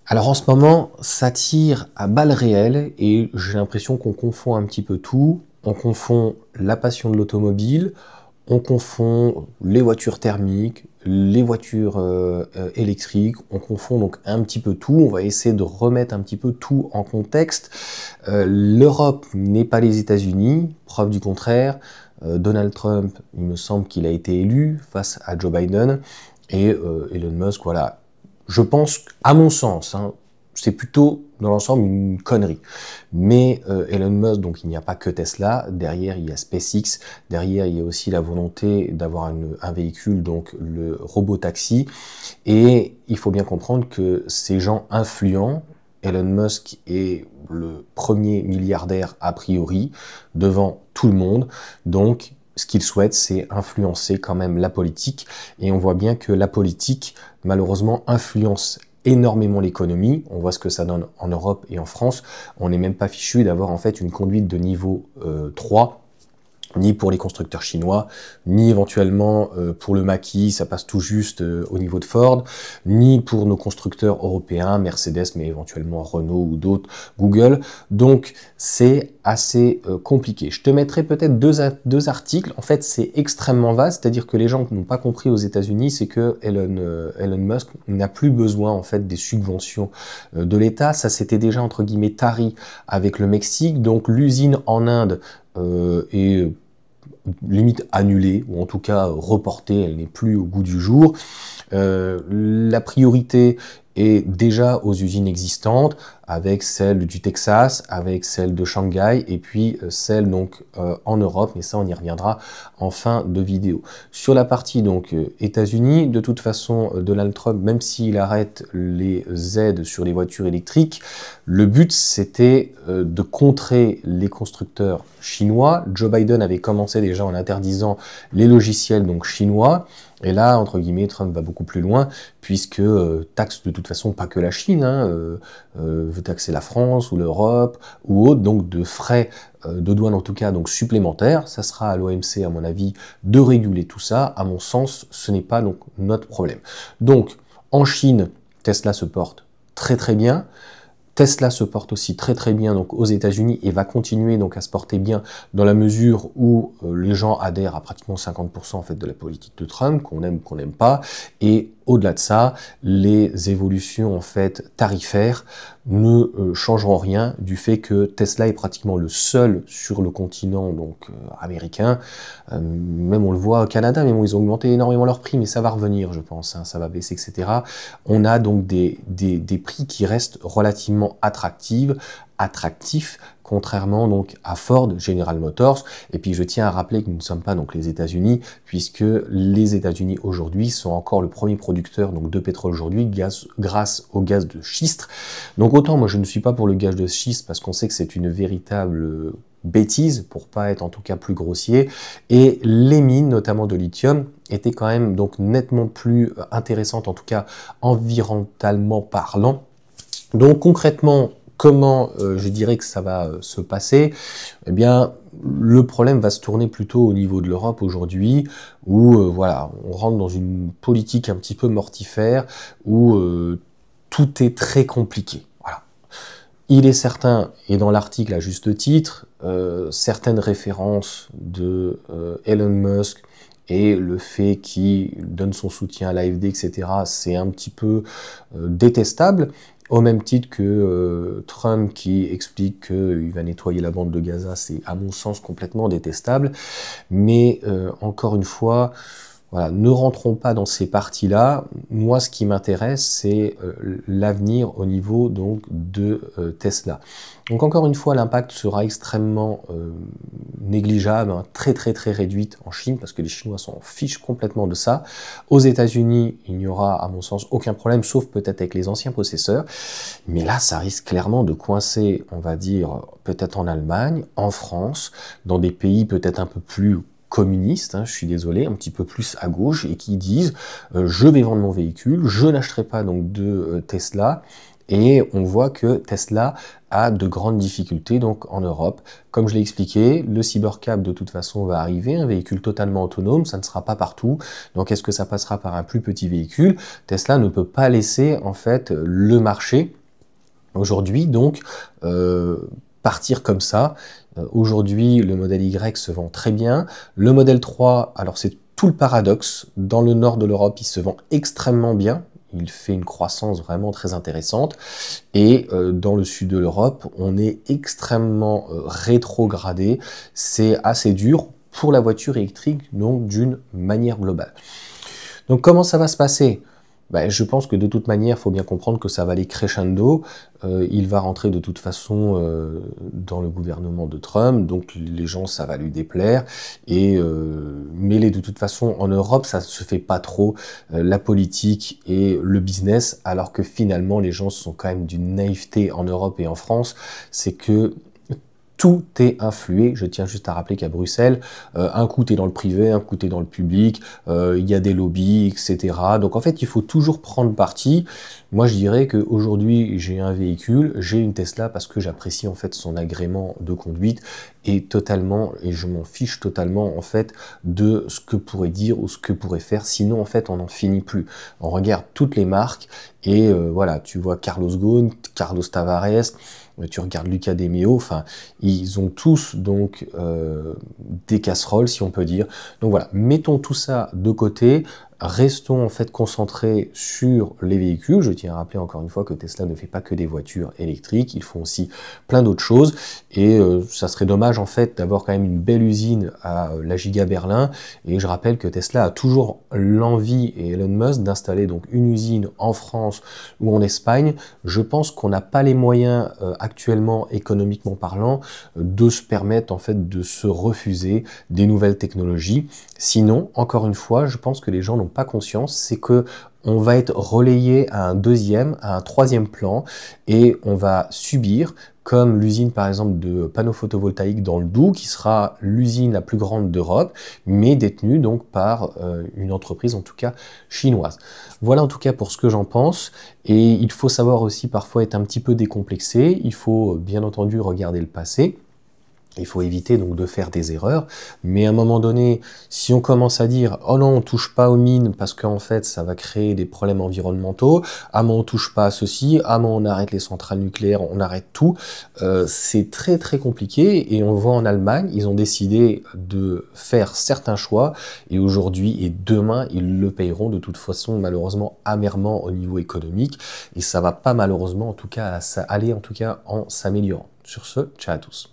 Alors en ce moment, ça tire à balles réelles et j'ai l'impression qu'on confond un petit peu tout. On confond la passion de l'automobile, on confond les voitures thermiques, les voitures électriques, on confond donc un petit peu tout. On va essayer de remettre un petit peu tout en contexte. L'Europe n'est pas les États-Unis, preuve du contraire. Donald Trump, il me semble qu'il a été élu face à Joe Biden et Elon Musk, voilà. Je pense, à mon sens, hein, c'est plutôt dans l'ensemble une connerie. Mais Elon Musk, donc il n'y a pas que Tesla, derrière il y a SpaceX, derrière il y a aussi la volonté d'avoir un véhicule, donc le robot-taxi, et il faut bien comprendre que ces gens influents, Elon Musk est le premier milliardaire a priori, devant tout le monde, donc ce qu'il souhaite, c'est influencer quand même la politique, et on voit bien que la politique, malheureusement, influence énormément l'économie. On voit ce que ça donne en Europe et en France. On n'est même pas fichu d'avoir en fait une conduite de niveau 3, ni pour les constructeurs chinois, ni éventuellement pour le maquis, ça passe tout juste au niveau de Ford, ni pour nos constructeurs européens, Mercedes, mais éventuellement Renault ou d'autres, Google. Donc c'est assez compliqué. Je te mettrai peut-être deux articles. En fait, c'est extrêmement vaste, c'est-à-dire que les gens qui n'ont pas compris aux États-Unis, c'est que Elon Musk n'a plus besoin en fait des subventions de l'État. Ça s'était déjà entre guillemets tari avec le Mexique. Donc l'usine en Inde est limite annulée, ou en tout cas reportée, elle n'est plus au goût du jour. La priorité est déjà aux usines existantes, avec celle du Texas, avec celle de Shanghai, et puis celle donc en Europe, mais ça on y reviendra en fin de vidéo. Sur la partie donc États-Unis, de toute façon Donald Trump, même s'il arrête les aides sur les voitures électriques, le but c'était de contrer les constructeurs chinois. Joe Biden avait commencé déjà en interdisant les logiciels donc chinois. Et là, entre guillemets, Trump va beaucoup plus loin, puisque taxe de toute façon pas que la Chine, veut taxer la France ou l'Europe ou autre, donc de frais de douane en tout cas donc supplémentaires. Ça sera à l'OMC à mon avis de réguler tout ça. À mon sens, ce n'est pas donc notre problème. Donc en Chine, Tesla se porte très très bien. Tesla se porte aussi très très bien donc aux États-Unis et va continuer donc à se porter bien dans la mesure où les gens adhèrent à pratiquement 50% en fait de la politique de Trump, qu'on aime ou qu'on n'aime pas, et au-delà de ça, les évolutions en fait tarifaires ne changeront rien du fait que Tesla est pratiquement le seul sur le continent donc américain. Même on le voit au Canada, mais bon, ils ont augmenté énormément leurs prix, mais ça va revenir, je pense, hein, ça va baisser, etc. On a donc des prix qui restent relativement attractifs, contrairement donc à Ford, General Motors. Et puis je tiens à rappeler que nous ne sommes pas donc les États-Unis, puisque les États-Unis aujourd'hui sont encore le premier producteur donc de pétrole aujourd'hui grâce au gaz de schiste. Donc autant moi je ne suis pas pour le gaz de schiste parce qu'on sait que c'est une véritable bêtise, pour pas être en tout cas plus grossier, et les mines, notamment de lithium, étaient quand même donc nettement plus intéressantes, en tout cas environnementalement parlant. Donc concrètement, comment je dirais que ça va se passer? Eh bien, le problème va se tourner plutôt au niveau de l'Europe aujourd'hui, où voilà, on rentre dans une politique un petit peu mortifère, où tout est très compliqué. Voilà. Il est certain, et dans l'article à juste titre, certaines références de Elon Musk et le fait qu'il donne son soutien à l'AfD, etc., c'est un petit peu détestable, au même titre que Trump qui explique qu'il va nettoyer la bande de Gaza, c'est à mon sens complètement détestable, mais encore une fois, voilà, ne rentrons pas dans ces parties-là. Moi, ce qui m'intéresse, c'est l'avenir au niveau donc de Tesla. Donc encore une fois, l'impact sera extrêmement négligeable, hein, très très très réduite en Chine, parce que les Chinois s'en fichent complètement de ça. Aux États-Unis, il n'y aura, à mon sens, aucun problème, sauf peut-être avec les anciens possesseurs. Mais là, ça risque clairement de coincer, on va dire, peut-être en Allemagne, en France, dans des pays peut-être un peu plus communistes, hein, je suis désolé, un petit peu plus à gauche, et qui disent je vais vendre mon véhicule, je n'achèterai pas donc de Tesla, Et on voit que Tesla a de grandes difficultés donc en Europe. Comme je l'ai expliqué, le Cybercab de toute façon va arriver, un véhicule totalement autonome, ça ne sera pas partout. Donc est-ce que ça passera par un plus petit véhicule? Tesla ne peut pas laisser en fait le marché aujourd'hui donc partir comme ça. Aujourd'hui, le modèle Y se vend très bien. Le modèle 3, alors c'est tout le paradoxe. Dans le nord de l'Europe, il se vend extrêmement bien. Il fait une croissance vraiment très intéressante. Et dans le sud de l'Europe, on est extrêmement rétrogradé. C'est assez dur pour la voiture électrique, donc d'une manière globale. Donc comment ça va se passer? Ben, je pense que de toute manière, il faut bien comprendre que ça va aller crescendo. Il va rentrer de toute façon dans le gouvernement de Trump, donc les gens, ça va lui déplaire. Et mais de toute façon, en Europe, ça se fait pas trop la politique et le business, alors que finalement, les gens sont quand même d'une naïveté en Europe et en France. C'est que tout est influé. Je tiens juste à rappeler qu'à Bruxelles, un coup t'es dans le privé, un coup t'es dans le public, il y a des lobbies, etc. Donc en fait, il faut toujours prendre parti. Moi, je dirais qu'aujourd'hui, j'ai un véhicule, j'ai une Tesla parce que j'apprécie en fait son agrément de conduite et je m'en fiche totalement en fait de ce que pourrait dire ou ce que pourrait faire. Sinon, en fait, on n'en finit plus. On regarde toutes les marques et voilà, tu vois Carlos Ghosn, Carlos Tavares, tu regardes Lucas De Meo, enfin, ils ont tous donc des casseroles, si on peut dire. Donc voilà, mettons tout ça de côté. Restons en fait concentrés sur les véhicules. Je tiens à rappeler encore une fois que Tesla ne fait pas que des voitures électriques, ils font aussi plein d'autres choses. Et ça serait dommage en fait d'avoir quand même une belle usine à la Giga Berlin. Et je rappelle que Tesla a toujours l'envie, et Elon Musk, d'installer donc une usine en France ou en Espagne. Je pense qu'on n'a pas les moyens actuellement, économiquement parlant, de se permettre en fait de se refuser des nouvelles technologies. Sinon, encore une fois, je pense que les gens n'ont pas conscience, c'est que on va être relayé à un deuxième, à un troisième plan, et on va subir, comme l'usine par exemple de panneaux photovoltaïques dans le Doubs, qui sera l'usine la plus grande d'Europe, mais détenue donc par une entreprise en tout cas chinoise. Voilà en tout cas pour ce que j'en pense, et il faut savoir aussi parfois être un petit peu décomplexé, il faut bien entendu regarder le passé. Il faut éviter donc de faire des erreurs, mais à un moment donné, si on commence à dire « Oh non, on touche pas aux mines parce qu'en fait ça va créer des problèmes environnementaux, ah mais on touche pas à ceci, ah mais on arrête les centrales nucléaires, on arrête tout », c'est très très compliqué et on voit en Allemagne, ils ont décidé de faire certains choix et aujourd'hui et demain, ils le payeront de toute façon malheureusement amèrement au niveau économique et ça va pas malheureusement en tout cas aller en tout cas en s'améliorant. Sur ce, ciao à tous.